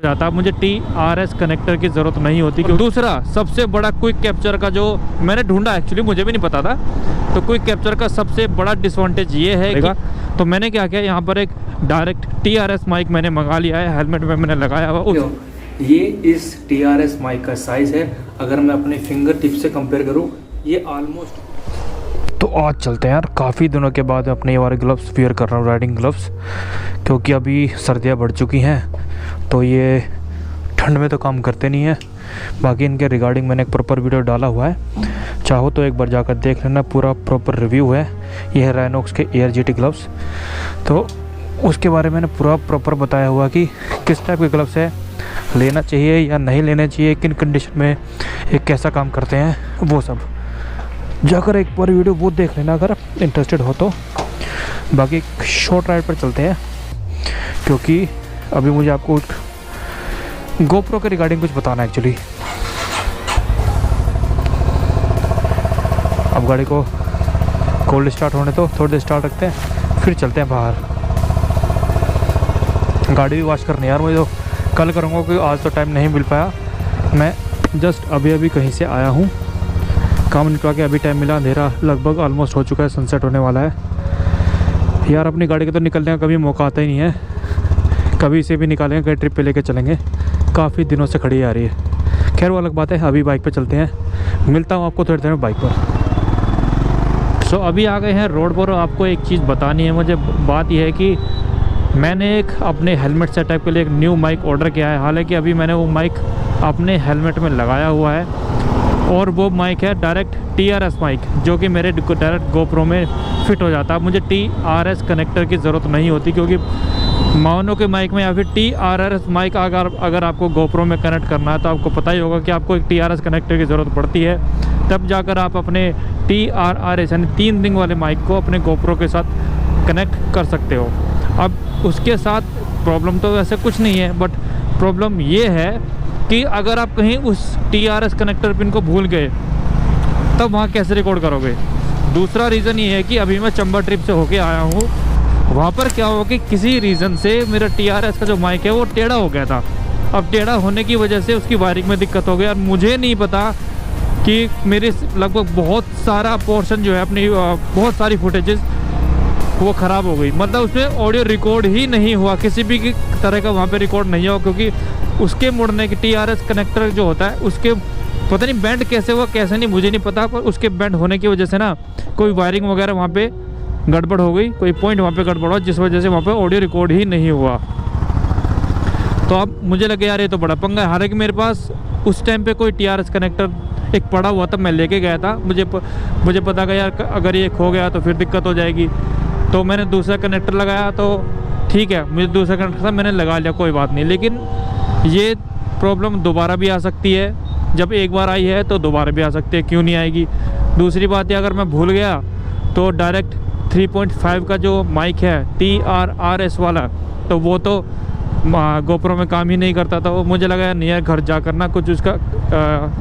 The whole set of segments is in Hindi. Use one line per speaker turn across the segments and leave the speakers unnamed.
जाता, मुझे TRS कनेक्टर की ज़रूरत नहीं होती। दूसरा सबसे बड़ा क्विक कैप्चर का जो मैंने ढूंढा, एक्चुअली मुझे भी नहीं पता था, तो क्विक कैप्चर का सबसे बड़ा डिसवांटेज ये है कि तो मैंने क्या किया, यहाँ पर एक डायरेक्ट TRS माइक मैंने मंगा लिया है, हेलमेट में मैंने लगाया हुआ।
ये इस TRS माइक का साइज़ है, अगर मैं अपने फिंगर टिप से कंपेयर करूँ ये ऑलमोस्ट।
तो आज चलते हैं यार, काफ़ी दिनों के बाद अपने ये वाले ग्लव्स वेयर कर रहा हूँ, राइडिंग ग्लव्स, क्योंकि अभी सर्दियाँ बढ़ चुकी हैं तो ये ठंड में तो काम करते नहीं है। बाकी इनके रिगार्डिंग मैंने एक प्रॉपर वीडियो डाला हुआ है, चाहो तो एक बार जाकर देख लेना, पूरा प्रॉपर रिव्यू है। ये है राइनॉक्स के एयर GT ग्लव्स, तो उसके बारे में मैंने पूरा प्रॉपर बताया हुआ कि किस टाइप के ग्लव्स है, लेना चाहिए या नहीं लेना चाहिए, किन कंडीशन में ये कैसा काम करते हैं, वो सब जाकर एक बार वीडियो वो देख लेना अगर आप इंटरेस्टेड हो तो। बाकी एक शॉर्ट राइड पर चलते हैं, क्योंकि अभी मुझे आपको GoPro के रिगार्डिंग कुछ बताना है एक्चुअली। अब गाड़ी को कोल्ड स्टार्ट होने तो थोड़ी देर स्टार्ट रखते हैं, फिर चलते हैं बाहर। गाड़ी भी वॉश करनी है यार मुझे, तो कल करूँगा क्योंकि आज तो टाइम नहीं मिल पाया। मैं जस्ट अभी कहीं से आया हूँ, काम निकला के अभी टाइम मिला, अंधेरा लगभग ऑलमोस्ट हो चुका है, सनसेट होने वाला है। यार अपनी गाड़ी के तो निकलने का कभी मौका आता ही नहीं है, कभी इसे भी निकालेंगे, कहीं ट्रिप पे लेके चलेंगे, काफ़ी दिनों से खड़ी आ रही है। खैर वो अलग बात है, अभी बाइक पे चलते हैं, मिलता हूँ आपको थोड़ी देर में बाइक पर। सो अभी आ गए हैं रोड पर। आपको एक चीज़ बतानी है मुझे, बात यह है कि मैंने एक अपने हेलमेट सेटअप के लिए एक न्यू माइक ऑर्डर किया है। हालांकि अभी मैंने वो माइक अपने हेलमेट में लगाया हुआ है, और वो माइक है डायरेक्ट TRS माइक, जो कि मेरे डायरेक्ट GoPro में फिट हो जाता है। मुझे TRS कनेक्टर की ज़रूरत नहीं होती, क्योंकि मानो के माइक में या फिर TRS माइक अगर आपको GoPro में कनेक्ट करना है तो आपको पता ही होगा कि आपको एक TRS कनेक्टर की ज़रूरत पड़ती है, तब जाकर आप अपने TRS यानी 3 रिंग वाले माइक को अपने GoPro के साथ कनेक्ट कर सकते हो। अब उसके साथ प्रॉब्लम तो वैसे कुछ नहीं है, बट प्रॉब्लम ये है कि अगर आप कहीं उस TRS कनेक्टर पिन को भूल गए तब वहाँ कैसे रिकॉर्ड करोगे। दूसरा रीज़न ये है कि अभी मैं चंबा ट्रिप से होके आया हूँ, वहाँ पर क्या हुआ कि किसी रीज़न से मेरा TRS का जो माइक है वो टेढ़ा हो गया था। अब टेढ़ा होने की वजह से उसकी वायरिंग में दिक्कत हो गई, और मुझे नहीं पता कि मेरे लगभग बहुत सारा पोर्शन जो है अपनी बहुत सारी फुटेजेस वो ख़राब हो गई। मतलब उसमें ऑडियो रिकॉर्ड ही नहीं हुआ, किसी भी तरह का वहाँ पे रिकॉर्ड नहीं हुआ, क्योंकि उसके मुड़ने की TRS कनेक्टर जो होता है उसके पता नहीं बैंड कैसे हुआ कैसे नहीं मुझे नहीं पता, पर उसके बैंड होने की वजह से ना कोई वायरिंग वगैरह वहाँ पे गड़बड़ हो गई, कोई पॉइंट वहाँ पे गड़बड़ हुआ, जिस वजह से वहाँ पे ऑडियो रिकॉर्ड ही नहीं हुआ। तो अब मुझे लगे यार ये तो बड़ा पंगा है। हालांकि मेरे पास उस टाइम पे कोई TRS कनेक्टर एक पड़ा हुआ था, मैं लेके गया था, मुझे पता था यार अगर ये खो गया तो फिर दिक्कत हो जाएगी, तो मैंने दूसरा कनेक्टर लगाया, तो ठीक है मुझे दूसरा कनेक्टर था मैंने लगा लिया, कोई बात नहीं। लेकिन ये प्रॉब्लम दोबारा भी आ सकती है, जब एक बार आई है तो दोबारा भी आ सकती है, क्यों नहीं आएगी। दूसरी बात है अगर मैं भूल गया तो डायरेक्ट 3.5 का जो माइक है TRS वाला, तो वो तो GoPro में काम ही नहीं करता था। वो मुझे लगा नहीं यार घर जा कर ना कुछ उसका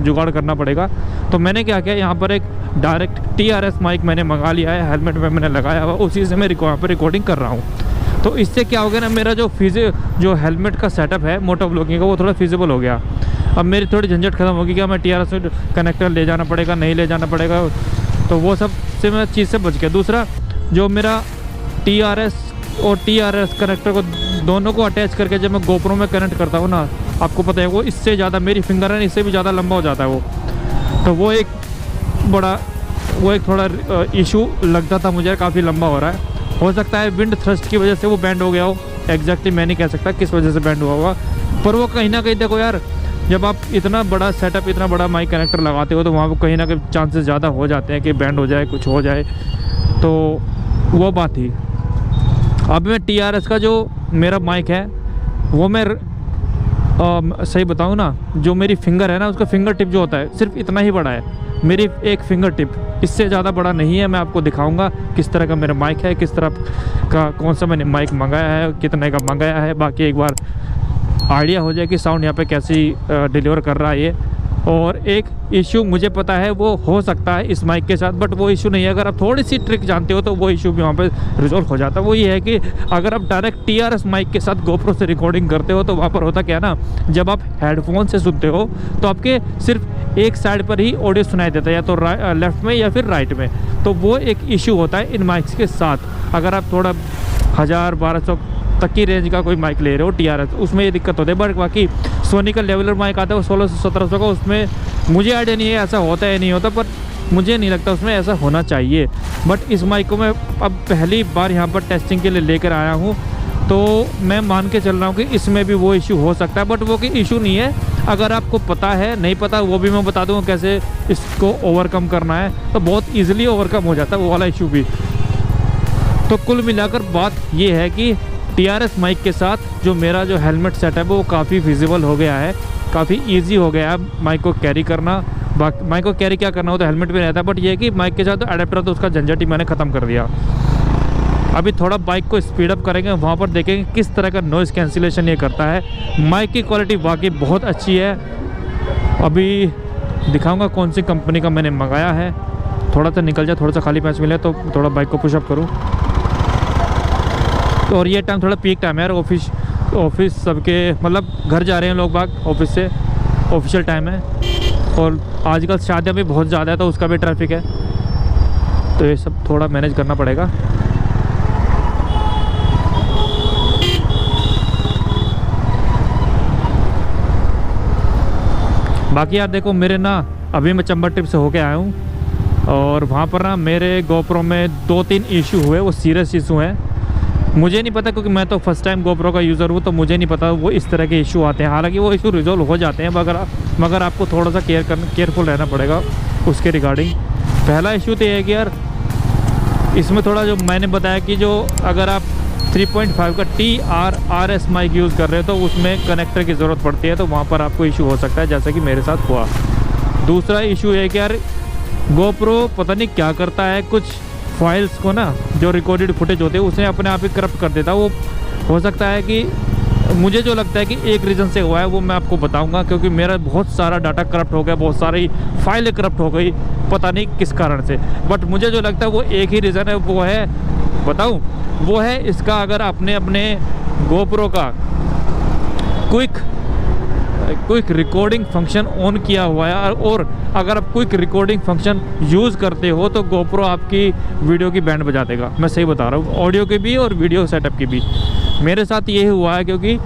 जुगाड़ करना पड़ेगा, तो मैंने क्या किया, यहाँ पर एक डायरेक्ट TRS माइक मैंने मंगा लिया है, हेलमेट में मैंने लगाया हुआ, उसी से मैं यहाँ पर रिकॉर्डिंग कर रहा हूँ। तो इससे क्या हो गया ना, मेरा जो हेलमेट का सेटअप है मोटो ब्लॉगिंग का वो थोड़ा फिजिबल हो गया। अब मेरी थोड़ी झंझट खत्म होगी, क्या मैं TRS कनेक्टर ले जाना पड़ेगा नहीं ले जाना पड़ेगा, तो वो सब से मैं चीज़ से बच गया। दूसरा जो मेरा TRS और TRS कनेक्टर को दोनों को अटैच करके जब मैं GoPro में कनेक्ट करता हूँ ना, आपको पता है वो इससे ज़्यादा मेरी फिंगर है इससे भी ज़्यादा लंबा हो जाता है वो, तो वो एक थोड़ा इशू लगता था मुझे, काफ़ी लंबा हो रहा है। हो सकता है विंड थ्रस्ट की वजह से वो बैंड हो गया हो, एग्जैक्टली मैं नहीं कह सकता किस वजह से बैंड हुआ होगा, पर वो कहीं ना कहीं देखो यार, जब आप इतना बड़ा सेटअप इतना बड़ा माइक कनेक्टर लगाते हो तो वहाँ पर कहीं ना कहीं चांसेस ज़्यादा हो जाते हैं कि बैंड हो जाए, कुछ हो जाए, तो वो बात थी। अब मैं TRS का जो मेरा माइक है वो मैं सही बताऊँ ना, जो मेरी फिंगर है ना उसका फिंगर टिप जो होता है सिर्फ इतना ही बड़ा है, मेरी एक फिंगर टिप, इससे ज़्यादा बड़ा नहीं है। मैं आपको दिखाऊंगा किस तरह का मेरा माइक है, किस तरह का कौन सा मैंने माइक मंगाया है, कितने का मंगाया है, बाकी एक बार आइडिया हो जाए कि साउंड यहाँ पे कैसी डिलीवर कर रहा है ये, और एक इशू मुझे पता है वो हो सकता है इस माइक के साथ, बट वो इशू नहीं है। अगर आप थोड़ी सी ट्रिक जानते हो तो वो इशू भी वहाँ पे रिजॉल्व हो जाता है। वो ये है कि अगर आप डायरेक्ट TRS माइक के साथ GoPro से रिकॉर्डिंग करते हो तो वहाँ पर होता क्या ना, जब आप हेडफोन से सुनते हो तो आपके सिर्फ एक साइड पर ही ऑडियो सुनाई देता है, या तो लेफ्ट में या फिर राइट में। तो वो एक इशू होता है इन माइक्स के साथ। अगर आप थोड़ा 1000-1200 तक की रेंज का कोई माइक ले रहे हो TRS, उसमें ये दिक्कत होती है। बट बाकी सोनी का लेवलर माइक आता है वो 1600-1700 का, उसमें मुझे आइडिया नहीं है ऐसा होता है नहीं होता, पर मुझे नहीं लगता उसमें ऐसा होना चाहिए। बट इस माइक को मैं अब पहली बार यहाँ पर टेस्टिंग के लिए लेकर आया हूँ, तो मैं मान के चल रहा हूँ कि इसमें भी वो इशू हो सकता है। बट वो कि इशू नहीं है, अगर आपको पता है, नहीं पता वो भी मैं बता दूँगा कैसे इसको ओवरकम करना है, तो बहुत ईजिली ओवरकम हो जाता है वो वाला इशू भी। तो कुल मिलाकर बात ये है कि TRS माइक के साथ जो मेरा जो हेलमेट सेटअप है वो काफ़ी विजिबल हो गया है, काफ़ी इजी हो गया है माइक को कैरी करना। माइक को कैरी क्या करना हो तो हेलमेट में रहता है, बट ये है कि माइक के साथ तो अडेप्टर तो उसका झंझट ही मैंने ख़त्म कर दिया। अभी थोड़ा बाइक को स्पीड अप करेंगे, वहाँ पर देखेंगे किस तरह का नॉइज़ कैंसिलेशन ये करता है। माइक की क्वालिटी वाकई बहुत अच्छी है। अभी दिखाऊँगा कौन सी कंपनी का मैंने मंगाया है। थोड़ा सा निकल जाए, थोड़ा सा खाली पैच मिले तो थोड़ा बाइक को पुशअप करूँ। तो और ये टाइम थोड़ा पीक टाइम है यार, ऑफिस सबके मतलब घर जा रहे हैं लोग बाग ऑफिस से, ऑफिशियल टाइम है। और आजकल शादियाँ भी बहुत ज़्यादा है तो उसका भी ट्रैफिक है, तो ये सब थोड़ा मैनेज करना पड़ेगा। बाकी यार देखो मेरे ना, अभी मैं चंबा ट्रिप से होके आया हूँ और वहाँ पर ना मेरे GoPro में 2-3 इशू हुए, वो सीरियस इशू हैं। मुझे नहीं पता क्योंकि मैं तो फर्स्ट टाइम GoPro का यूज़र हूँ, तो मुझे नहीं पता वो इस तरह के इशू आते हैं। हालांकि वो इशू रिजॉल्व हो जाते हैं, मगर आपको थोड़ा सा केयरफुल रहना पड़ेगा उसके रिगार्डिंग। पहला इशू तो ये है कि यार इसमें थोड़ा जो मैंने बताया कि जो अगर आप 3.5 का TRS माइक यूज़ कर रहे हो तो उसमें कनेक्टर की ज़रूरत पड़ती है, तो वहाँ पर आपको इशू हो सकता है, जैसा कि मेरे साथ हुआ। दूसरा इशू है कि यार GoPro पता नहीं क्या करता है, कुछ फाइल्स को ना जो रिकॉर्डेड फुटेज होते हैं उसे अपने आप ही करप्ट कर देता है। वो हो सकता है कि मुझे जो लगता है कि एक रीज़न से हुआ है वो मैं आपको बताऊंगा, क्योंकि मेरा बहुत सारा डाटा करप्ट हो गया, बहुत सारी फाइलें करप्ट हो गई, पता नहीं किस कारण से। बट मुझे जो लगता है वो एक ही रीज़न है, वो है बताऊं, वो है इसका अगर आपने अपने GoPro का क्विक रिकॉर्डिंग फंक्शन ऑन किया हुआ है, और अगर आप क्विक रिकॉर्डिंग फंक्शन यूज़ करते हो तो GoPro आपकी वीडियो की बैंड बजा देगा। मैं सही बता रहा हूँ, ऑडियो की भी और वीडियो सेटअप की भी। मेरे साथ ये हुआ है क्योंकि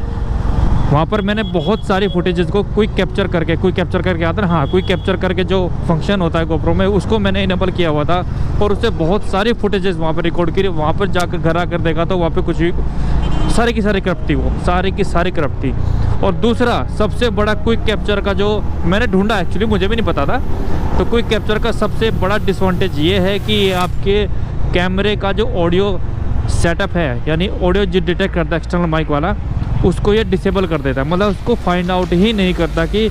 वहाँ पर मैंने बहुत सारी फुटेजेस को क्विक कैप्चर करके आता है ना, हाँ, क्विक कैप्चर करके जो फंक्शन होता है GoPro में, उसको मैंने इनेबल किया हुआ था और उससे बहुत सारी फुटेजेस वहाँ पर रिकॉर्ड की। वहाँ पर जाकर घर आकर देखा तो वहाँ पर कुछ भी सारी की सारी करप्ट थी, वो सारी की सारी करप्ट थी। और दूसरा सबसे बड़ा क्विक कैप्चर का जो मैंने ढूंढा, एक्चुअली मुझे भी नहीं पता था, तो क्विक कैप्चर का सबसे बड़ा डिसएडवांटेज ये है कि आपके कैमरे का जो ऑडियो सेटअप है, यानी ऑडियो जो डिटेक्ट करता है एक्सटर्नल माइक वाला, उसको ये डिसेबल कर देता है। मतलब उसको फाइंड आउट ही नहीं करता कि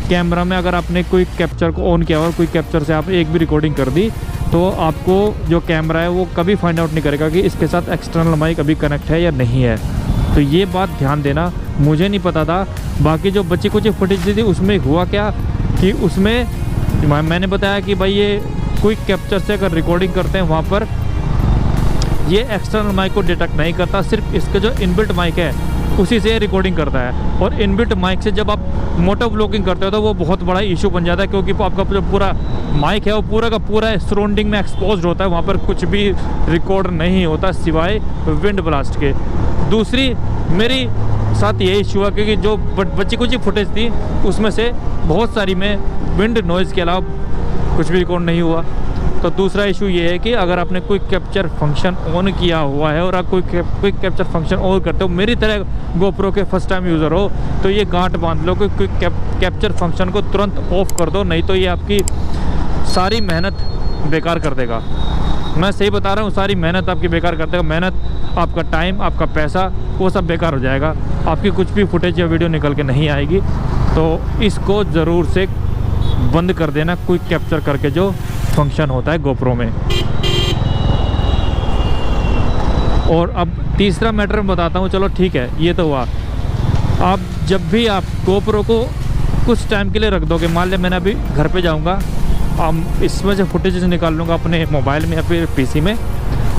कैमरा में अगर आपने क्विक कैप्चर को ऑन किया और क्विक कैप्चर से आप एक भी रिकॉर्डिंग कर दी तो आपको जो कैमरा है वो कभी फाइंड आउट नहीं करेगा कि इसके साथ एक्सटर्नल माइक अभी कनेक्ट है या नहीं है। तो ये बात ध्यान देना, मुझे नहीं पता था। बाकी जो बची कुछ फुटेज थी उसमें हुआ क्या कि उसमें मैंने बताया कि भाई ये क्विक कैप्चर से अगर रिकॉर्डिंग करते हैं वहाँ पर ये एक्सटर्नल माइक को डिटेक्ट नहीं करता, सिर्फ इसका जो इनबिल्ट माइक है उसी से रिकॉर्डिंग करता है। और इनबिल्ट माइक से जब आप मोटो ब्लॉगिंग करते हो तो वो बहुत बड़ा इशू बन जाता है, क्योंकि आपका जो पूरा माइक है वो पूरा का पूरा सराउंडिंग में एक्सपोज्ड होता है, वहाँ पर कुछ भी रिकॉर्ड नहीं होता सिवाय विंड ब्लास्ट के। दूसरी मेरी साथ ये इशू हुआ क्योंकि जो बच्ची कुछ फुटेज थी उसमें से बहुत सारी में विंड नॉइज़ के अलावा कुछ भी रिकॉर्ड नहीं हुआ। तो दूसरा इशू ये है कि अगर आपने क्विक कैप्चर फंक्शन ऑन किया हुआ है और आप क्विक कैप्चर फंक्शन ऑन करते हो, मेरी तरह GoPro के फर्स्ट टाइम यूज़र हो, तो ये गांठ बांध लो कि क्विक कैप्चर फंक्शन को तुरंत ऑफ कर दो, नहीं तो ये आपकी सारी मेहनत बेकार कर देगा। मैं सही बता रहा हूँ, सारी मेहनत आपकी बेकार कर देगा। मेहनत, आपका टाइम, आपका पैसा, वो सब बेकार हो जाएगा। आपकी कुछ भी फुटेज या वीडियो निकल के नहीं आएगी। तो इसको ज़रूर से बंद कर देना, क्विक कैप्चर करके जो फंक्शन होता है GoPro में। और अब तीसरा मैटर मैं बताता हूँ। चलो ठीक है, ये तो हुआ। आप जब भी आप GoPro को कुछ टाइम के लिए रख दोगे, मान लिया मैंने अभी घर पे जाऊँगा, इसमें से फुटेजेस निकाल लूँगा अपने मोबाइल में या फिर पीसी में,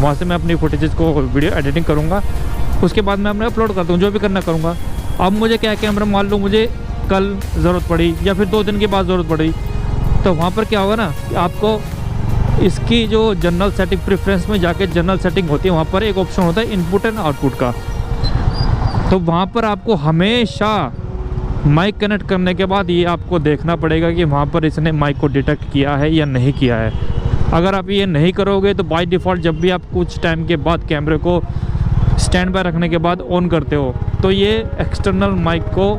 वहाँ से मैं अपनी फुटेजेस को वीडियो एडिटिंग करूँगा, उसके बाद मैं अपने अपलोड कर दूँ, जो भी करना करूँगा। अब मुझे क्या कैमरा मान लो मुझे कल ज़रूरत पड़ी या फिर 2 दिन के बाद ज़रूरत पड़ी, तो वहाँ पर क्या होगा ना कि आपको इसकी जो जनरल सेटिंग प्रेफरेंस में जाके जनरल सेटिंग होती है, वहाँ पर एक ऑप्शन होता है इनपुट एंड आउटपुट का। तो वहाँ पर आपको हमेशा माइक कनेक्ट करने के बाद ये आपको देखना पड़ेगा कि वहाँ पर इसने माइक को डिटेक्ट किया है या नहीं किया है। अगर आप ये नहीं करोगे तो बाय डिफ़ॉल्ट जब भी आप कुछ टाइम के बाद कैमरे को स्टैंड बाय रखने के बाद ऑन करते हो तो ये एक्सटर्नल माइक को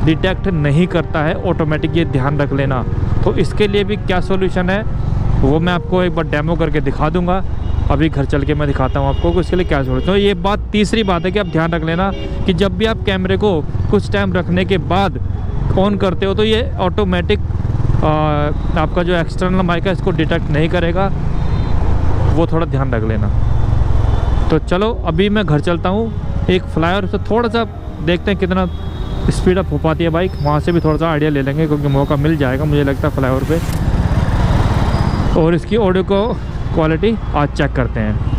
डिटेक्ट नहीं करता है ऑटोमेटिक, ये ध्यान रख लेना। तो इसके लिए भी क्या सॉल्यूशन है वो मैं आपको एक बार डेमो करके दिखा दूंगा। अभी घर चल के मैं दिखाता हूँ आपको कि उसके लिए क्या सॉल्यूशन। तो ये बात तीसरी बात है कि आप ध्यान रख लेना कि जब भी आप कैमरे को कुछ टाइम रखने के बाद ऑन करते हो तो ये ऑटोमेटिक आपका जो एक्सटर्नल माइक है इसको डिटेक्ट नहीं करेगा, वो थोड़ा ध्यान रख लेना। तो चलो अभी मैं घर चलता हूँ, एक फ्लाईओवर से थोड़ा सा देखते हैं कितना स्पीड अप हो पाती है बाइक, वहाँ से भी थोड़ा सा आइडिया ले लेंगे क्योंकि मौका मिल जाएगा मुझे लगता है फ्लाईओवर पे। और इसकी ऑडियो को क्वालिटी आज चेक करते हैं।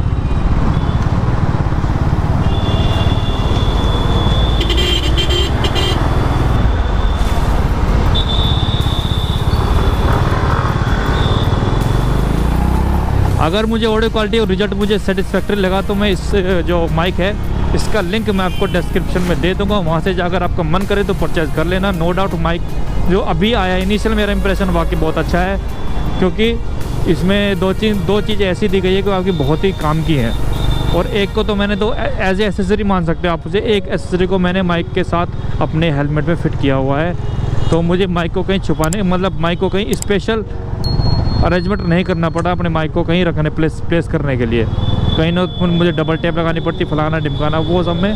अगर मुझे ऑडियो क्वालिटी और रिजल्ट मुझे सेटिस्फैक्टरी लगा तो मैं इस जो माइक है इसका लिंक मैं आपको डिस्क्रिप्शन में दे दूंगा, वहाँ से जाकर आपका मन करे तो परचेज़ कर लेना। नो डाउट माइक जो अभी आया इनिशियल मेरा इंप्रेशन वाकई बहुत अच्छा है, क्योंकि इसमें दो चीज़ें ऐसी दी गई है कि आपकी बहुत ही काम की हैं। और एक को तो मैंने तो एज ए एसेसरी मान सकते हो आप उसे, एक एसेसरी को मैंने माइक के साथ अपने हेलमेट में फ़िट किया हुआ है, तो मुझे माइक को कहीं छुपाने मतलब माइक को कहीं स्पेशल अरेंजमेंट नहीं करना पड़ा अपने माइक को कहीं रखने प्लेस करने के लिए। कहीं ना मुझे डबल टेप लगानी पड़ती, फलाना ढिमकाना, वो सब में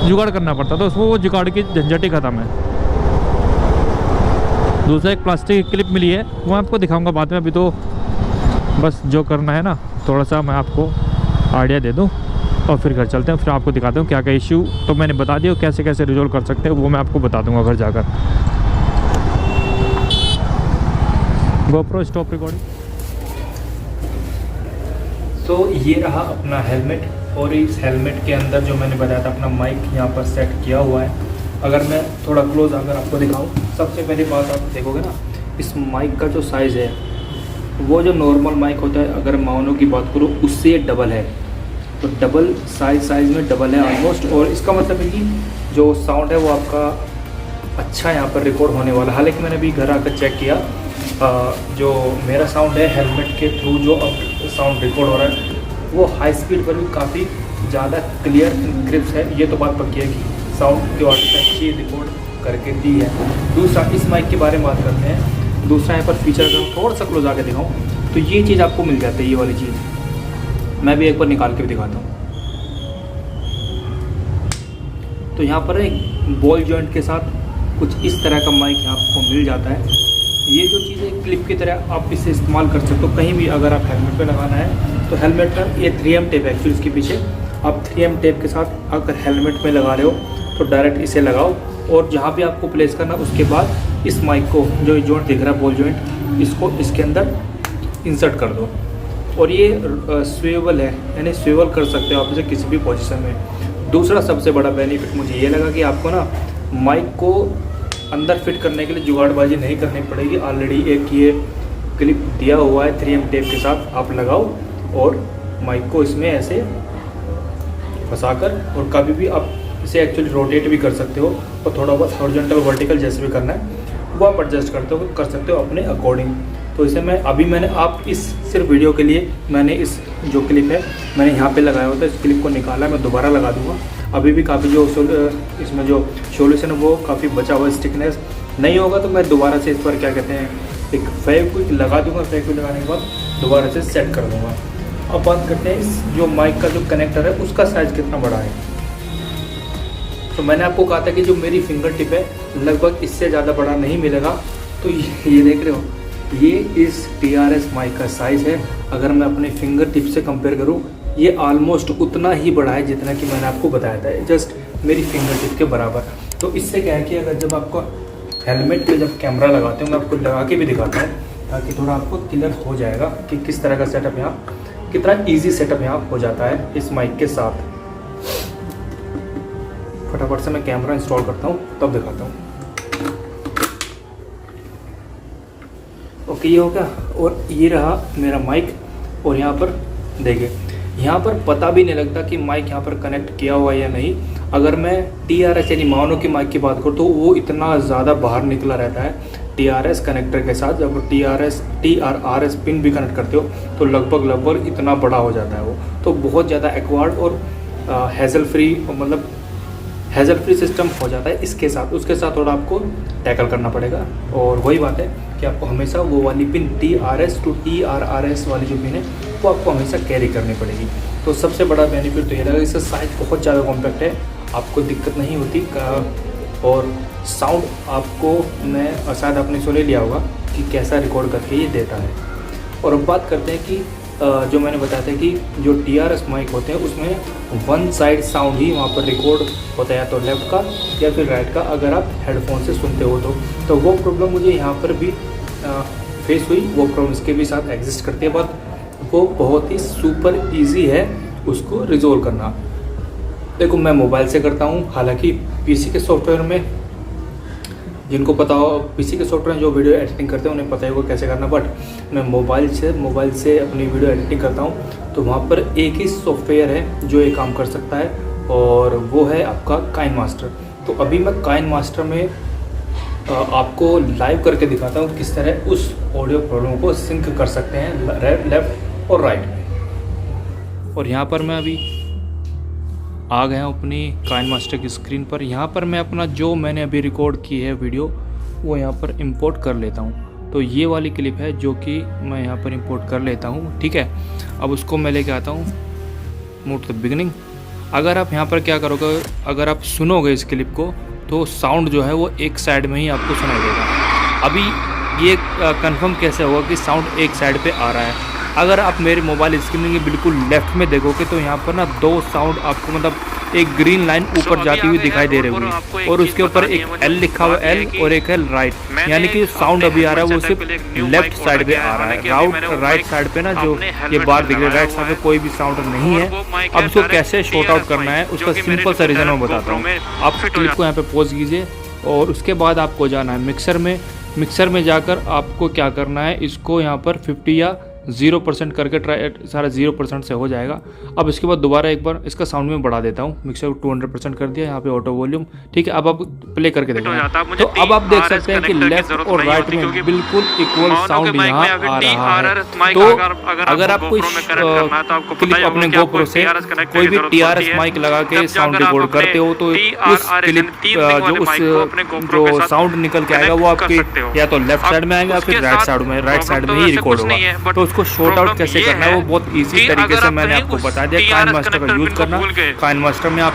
जुगाड़ करना पड़ता, तो उसमें वो जुगाड़ की झंझट ही ख़त्म है। दूसरा एक प्लास्टिक की क्लिप मिली है, वो मैं आपको दिखाऊंगा बाद में, अभी तो बस जो करना है ना थोड़ा सा मैं आपको आइडिया दे दूँ और फिर घर चलते हैं, फिर आपको दिखाता हूँ क्या क्या इश्यू तो मैंने बता दिया, कैसे कैसे रिजॉल्व कर सकते हैं वो मैं आपको बता दूँगा घर जाकर। GoPro stop recording.
तो ये रहा अपना हेलमेट, और इस हेलमेट के अंदर जो मैंने बताया था अपना माइक यहाँ पर सेट किया हुआ है। अगर मैं थोड़ा क्लोज अगर आपको दिखाऊं, सबसे पहली बात आप देखोगे ना इस माइक का जो साइज़ है वो जो नॉर्मल माइक होता है अगर माउनो की बात करूँ उससे ये डबल है, तो डबल साइज़ में डबल है ऑलमोस्ट। और इसका मतलब है कि जो साउंड है वो आपका अच्छा यहाँ पर रिकॉर्ड होने वाला। हालांकि मैंने अभी घर आकर चेक किया, जो मेरा साउंड है हेलमेट के थ्रू जो अब साउंड रिकॉर्ड हो रहा है वो हाई स्पीड पर भी काफ़ी ज़्यादा क्लियर क्रिप्स है। ये तो बात पक्की है कि साउंड की क्वालिटी अच्छी रिकॉर्ड करके दी है। दूसरा इस माइक के बारे में बात करते हैं। दूसरा यहाँ पर फीचर अगर थोड़ा सा क्लोज आके दिखाऊँ तो ये चीज़ आपको मिल जाती है, ये वाली चीज़ मैं भी एक बार निकाल के भी दिखाता हूँ। तो यहाँ पर एक बॉल जॉइंट के साथ कुछ इस तरह का माइक आपको मिल जाता है। ये जो चीज़ है क्लिप की तरह आप इसे इस्तेमाल कर सकते हो कहीं भी। अगर आप हेलमेट पे लगाना है तो हेलमेट का ये 3M टेप है एक्चुअली, इसके पीछे आप 3M टेप के साथ अगर हेलमेट में लगा रहे हो तो डायरेक्ट इसे लगाओ और जहाँ भी आपको प्लेस करना उसके बाद इस माइक को जो जॉइंट दिख रहा है बॉल जॉइंट, इसको इसके अंदर इंसर्ट कर दो। और ये स्वेबल है, यानी स्वेबल कर सकते हो आप इसे किसी भी पोजीशन में। दूसरा सबसे बड़ा बेनिफिट मुझे ये लगा कि आपको ना माइक को अंदर फिट करने के लिए जुगाड़बाजी नहीं करनी पड़ेगी। ऑलरेडी एक ये क्लिप दिया हुआ है 3M टेप के साथ, आप लगाओ और माइक को इसमें ऐसे फंसाकर और कभी भी आप इसे एक्चुअली रोटेट भी कर सकते हो और थोड़ा बहुत हॉरिजॉन्टल वर्टिकल जैसे भी करना है वो आप एडजस्ट कर सकते हो अपने अकॉर्डिंग। तो इसे मैंने आप इस सिर्फ वीडियो के लिए मैंने इस जो क्लिप है मैंने यहाँ पे लगाया होता है, इस क्लिप को निकाला, मैं दोबारा लगा दूँगा। अभी भी काफ़ी जो इसमें जो सॉल्यूशन है वो काफ़ी बचा हुआ स्टिकनेस नहीं होगा, तो मैं दोबारा से इस पर क्या कहते हैं एक फेविक्विक लगा दूंगा। फेविक्विक लगाने के बाद दोबारा से सेट कर दूंगा। अब बात करते हैं इस जो माइक का जो कनेक्टर है उसका साइज़ कितना बड़ा है। तो मैंने आपको कहा था कि जो मेरी फिंगर टिप है लगभग इससे ज़्यादा बड़ा नहीं मिलेगा। तो ये देख रहे हो, ये इस TRS माइक का साइज़ है। अगर मैं अपने फिंगर टिप से कंपेयर करूँ ये ऑलमोस्ट उतना ही बड़ा है जितना कि मैंने आपको बताया था, जस्ट मेरी फिंगर टिप के बराबर। तो इससे क्या है कि अगर जब आपको हेलमेट पे जब कैमरा लगाते हो, मैं आपको लगा के भी दिखाता हूँ ताकि थोड़ा आपको क्लियर हो जाएगा कि किस तरह का सेटअप यहाँ, कितना इजी सेटअप यहाँ हो जाता है इस माइक के साथ। फटाफट से मैं कैमरा इंस्टॉल करता हूँ तब दिखाता हूँ। ओके, ये हो गया। और ये रहा मेरा माइक। और यहाँ पर देखिए, यहाँ पर पता भी नहीं लगता कि माइक यहाँ पर कनेक्ट किया हुआ है या नहीं। अगर मैं TRS यानी मानो की माइक की बात करूँ तो वो इतना ज़्यादा बाहर निकला रहता है TRS कनेक्टर के साथ। जब TRRS पिन भी कनेक्ट करते हो तो लगभग इतना बड़ा हो जाता है वो। तो बहुत ज़्यादा एक्वार्ड और हैज़ल फ्री सिस्टम हो जाता है इसके साथ। उसके साथ थोड़ा आपको टैकल करना पड़ेगा। और वही बात है कि आपको हमेशा वो वाली पिन TRS to TRRS वाली जो पिन है वो आपको हमेशा कैरी करनी पड़ेगी। तो सबसे बड़ा बेनिफिट तो ये लगा, इसका साइज़ बहुत ज़्यादा कॉम्पैक्ट है, आपको दिक्कत नहीं होती। और साउंड आपको, मैं शायद आपने सुन लिया होगा कि कैसा रिकॉर्ड करके ये देता है। और अब बात करते हैं कि जो मैंने बताया था कि जो TRS माइक होते हैं उसमें वन साइड साउंड ही वहाँ पर रिकॉर्ड होता है, या तो लेफ़्ट का या फिर राइट का, अगर आप हेडफोन से सुनते हो तो वो प्रॉब्लम मुझे यहाँ पर भी फेस हुई। वो प्रॉब्लम इसके भी साथ एग्जिस्ट करती है, बट वो बहुत ही सुपर ईजी है उसको रिजोल्व करना। देखो, मैं मोबाइल से करता हूँ, हालांकि PC के सॉफ्टवेयर में, जिनको पता हो PC के सॉफ्टवेयर जो वीडियो एडिटिंग करते हैं उन्हें पता है वो कैसे करना, बट मैं मोबाइल से अपनी वीडियो एडिटिंग करता हूँ। तो वहाँ पर एक ही सॉफ्टवेयर है जो ये काम कर सकता है, और वो है आपका काइनमास्टर। तो अभी मैं काइनमास्टर में आपको लाइव करके दिखाता हूँ किस तरह उस ऑडियो प्रॉब्लम को सिंक कर सकते हैं लेफ़्ट और राइट में। और यहाँ पर मैं अभी आ गया हूँ अपनी काइनमास्टर की स्क्रीन पर। यहाँ पर मैं अपना जो मैंने अभी रिकॉर्ड की है वीडियो वो यहाँ पर इंपोर्ट कर लेता हूँ। तो ये वाली क्लिप है जो कि मैं यहाँ पर इंपोर्ट कर लेता हूँ, ठीक है। अब उसको मैं लेके आता हूँ मूव टू द बिगिनिंग। अगर आप यहाँ पर क्या करोगे, अगर आप सुनोगे इस क्लिप को तो साउंड जो है वो एक साइड में ही आपको सुनाई देगा। अभी ये कंफर्म कैसे होगा कि साउंड एक साइड पे आ रहा है? अगर आप मेरे मोबाइल स्क्रीन के बिल्कुल लेफ्ट में देखोगे तो यहाँ पर ना दो साउंड आपको, मतलब एक ग्रीन लाइन ऊपर जाती हुई दिखाई दे रही होगी, और उसके ऊपर एक L लिखा हुआ L और एक है राइट, यानी कि साउंड अभी आ रहा है वो सिर्फ लेफ्ट साइड पे आ रहा है। राइट साइड पे ना जो ये बार दिख रही है, राइट साइड पे कोई भी साउंड नहीं है। अब इसको कैसे शॉर्ट आउट करना है उसका सिंपल सा रीजन मैं बताता हूँ। आप क्लिप को यहाँ पे पॉज कीजिए और उसके बाद आपको जाना है मिक्सर में जाकर आपको क्या करना है, इसको यहाँ पर 50 या 0% करके ट्राई, सारा 0% से हो जाएगा। अब इसके बाद दोबारा एक बार इसका साउंड में बढ़ा देता हूँ। मिक्सर को 200% कर दिया, यहाँ पे ऑटो वॉल्यूम, ठीक है। अब आप प्ले करके देखो तो अब आप देख सकते हैं कि लेफ्ट और राइट में बिल्कुल इक्वल साउंड यहाँ आ रहा है। तो अगर आप कोई क्लिप अपने GoPro से कोई भी TRS माइक लगा के साउंड रिकॉर्ड करते हो तो उस क्लिप जो साउंड निकल के आएगा वो आपके या तो लेफ्ट साइड में आएगा या फिर राइट साइड में ही रिकॉर्ड होगा। तो उसको शॉर्ट आउट कैसे करना है वो बहुत इजी तरीके से मैंने आपको बता दिया। काइनमास्टर का यूज करना, काइनमास्टर में आप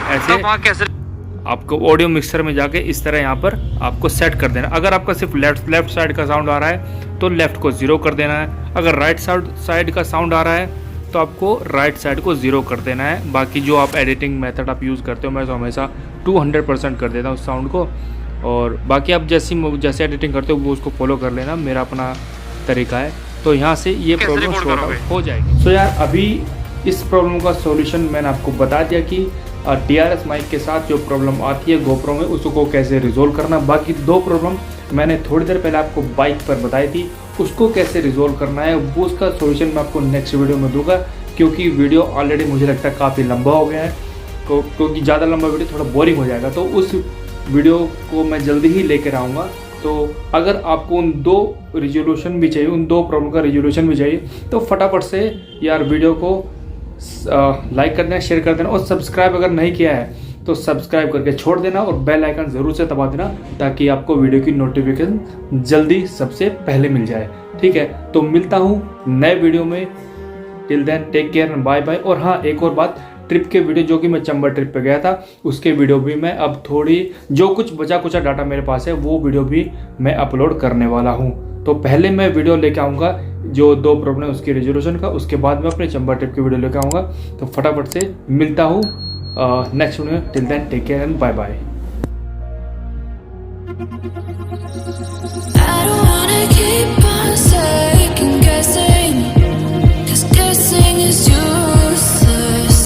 ऐसे आपको ऑडियो मिक्सर में जाके इस तरह यहाँ पर आपको सेट कर देना। अगर आपका सिर्फ लेफ्ट साइड का साउंड आ रहा है तो लेफ्ट को 0 कर देना है। अगर राइट साइड का साउंड आ रहा है तो आपको राइट साइड को 0 कर देना है। बाकी जो आप एडिटिंग मेथड आप यूज़ करते हो, मैं तो हमेशा 200% कर देता हूँ उस साउंड को। और बाकी आप जैसे एडिटिंग करते हो वो उसको फॉलो कर लेना, मेरा अपना तरीका है। तो यहाँ से ये प्रॉब्लम सॉर्ट आउट हो जाएगी। तो यार अभी इस प्रॉब्लम का सॉल्यूशन मैंने आपको बता दिया कि TRS माइक के साथ जो प्रॉब्लम आती है GoPro में उसको कैसे रिजोल्व करना। बाकी 2 प्रॉब्लम मैंने थोड़ी देर पहले आपको बाइक पर बताई थी, उसको कैसे रिजोल्व करना है वो उसका सॉल्यूशन मैं आपको नेक्स्ट वीडियो में दूंगा, क्योंकि वीडियो ऑलरेडी मुझे लगता है काफ़ी लंबा हो गया है। तो क्योंकि ज़्यादा लंबा वीडियो थोड़ा बोरिंग हो जाएगा, तो उस वीडियो को मैं जल्दी ही लेकर आऊँगा। तो अगर आपको उन 2 रिजोल्यूशन भी चाहिए, उन 2 प्रॉब्लम का रिजोल्यूशन भी चाहिए, तो फटाफट से यार वीडियो को लाइक कर देना, शेयर कर देना, और सब्सक्राइब अगर नहीं किया है तो सब्सक्राइब करके छोड़ देना और बेल आइकन ज़रूर से दबा देना ताकि आपको वीडियो की नोटिफिकेशन जल्दी सबसे पहले मिल जाए, ठीक है। तो मिलता हूँ नए वीडियो में, till then take care and bye bye. और हाँ, एक और बात, ट्रिप के वीडियो जो कि मैं चंबा ट्रिप पे गया था उसके वीडियो भी मैं अब थोड़ी जो कुछ बचा कुचा डाटा मेरे पास है वो वीडियो भी मैं अपलोड करने वाला हूँ। तो पहले मैं वीडियो लेके आऊँगा जो 2 प्रॉब्लम उसकी रेजोल्यूशन का, उसके बाद मैं अपने चंबा ट्रिप की वीडियो लेके आऊँगा। तो फटाफट से मिलता हूँ next video. Till then take care and bye bye.
I don't wanna keep on saying